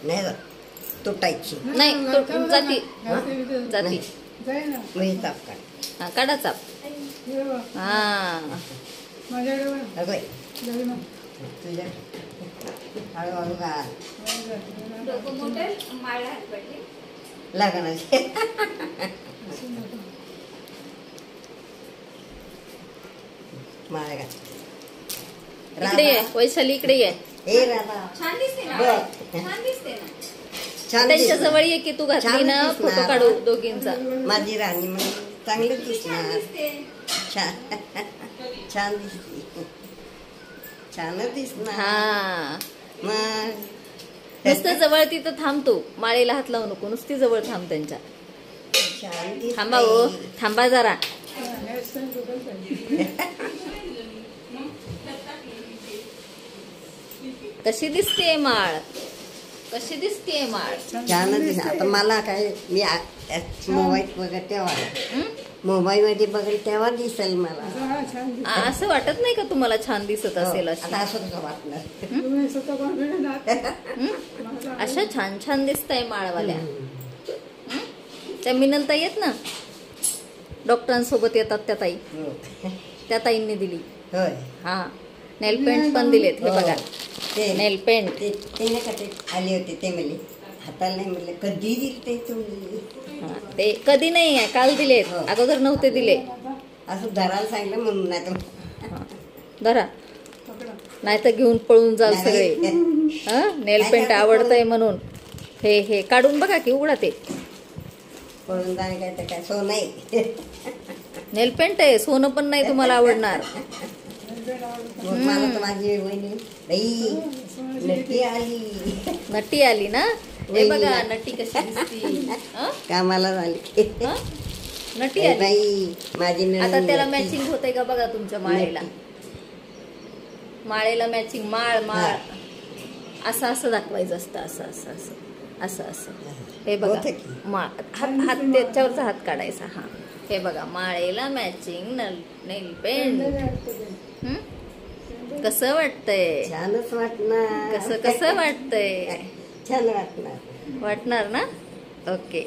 नाही जात, तुटायची नाही जाती जाती. म्हणजे चाप काढ. हा काढा चाप. हा अगं तुझ्या हळूहळू घाल लग्नाची. माळ घाल. इकडे ये वैशाली, इकडे ये. हे राधा छान दिसते ना, बघ. छान दिसते ना. छान त्यांच्या दिसणार. जवळ ये की तू घातली ना, छान फोटो दिसणार. काढू दोघींचा. माझी राणी म्हणजे चांगलं छान दिसणार. दिसते. छान छान दिसते. छानच दिसणार. हा मग नुसतं जवळ तिथं थांबतो, माळेला हात लावू नको, नुसती जवळ थांब त्यांच्या. छान दिसते. थांबा हो, थांबा जरा. कशी दिसते माळ, कशी दिसते माळ. छानच दिसणार. आता मला काय मी मोबाईल बघत तेव्हा मोबाईल मध्ये बघेल तेव्हा दिसेल मला. असं वाटत नाही का तुम्हाला छान दिसत असेल हो, अशी? आता असं कसं वाटणार. अशा छान छान दिसताय माळवाल्या. त्या मिनलता येत ना, डॉक्टरांसोबत येतात त्या ताई, हो. त्या ताईंनी दिली. होय. हा नेल पेंट पण दिलेत. हे बघा ते नेल पेंट. ते नाही का ते आले होते ते म्हणले हाताला नाही म्हणले कधी दिले तुम्ही. हा, ते कधी नाही आहे, काल दिलेत, हो. अगोदर नव्हते दिले. असं धरायला सांगितलं म्हणून नाही तर हा, धरा नाही तर घेऊन पळून जाल सगळे. हा नेल पेंट आवडतंय म्हणून. हे हे काढून बघा की, उघडा ते. पळून जाणे काय तर काय सो नाही. नेल पेंट आहे, सोनं पण नाही तुम्हाला आवडणार. मग मला तर माझी वहिनी बाई नक्की आली. नटी आली ना. हे बघा नटी कशी दिसती. हं? कामाला झाली. हं? नटी ए आली. बाई माझी नवीन आता त्याला नक्की. मॅचिंग होतंय का बघा तुमच्या माळेला. माळेला मॅचिंग माळ माळ असं असं दाखवायचं असतं. असं असं असं असं असं. हे बघा होतं की. माळ हात हात त्याच्यावरचा हात काढायचा. हा हे बघा माळेला मॅचिंग नेल पेंट. कसं वाटतंय? छानच वाटणार. कसं कसं वाटतंय? छान वाटणार. वाटणार ना. ओके.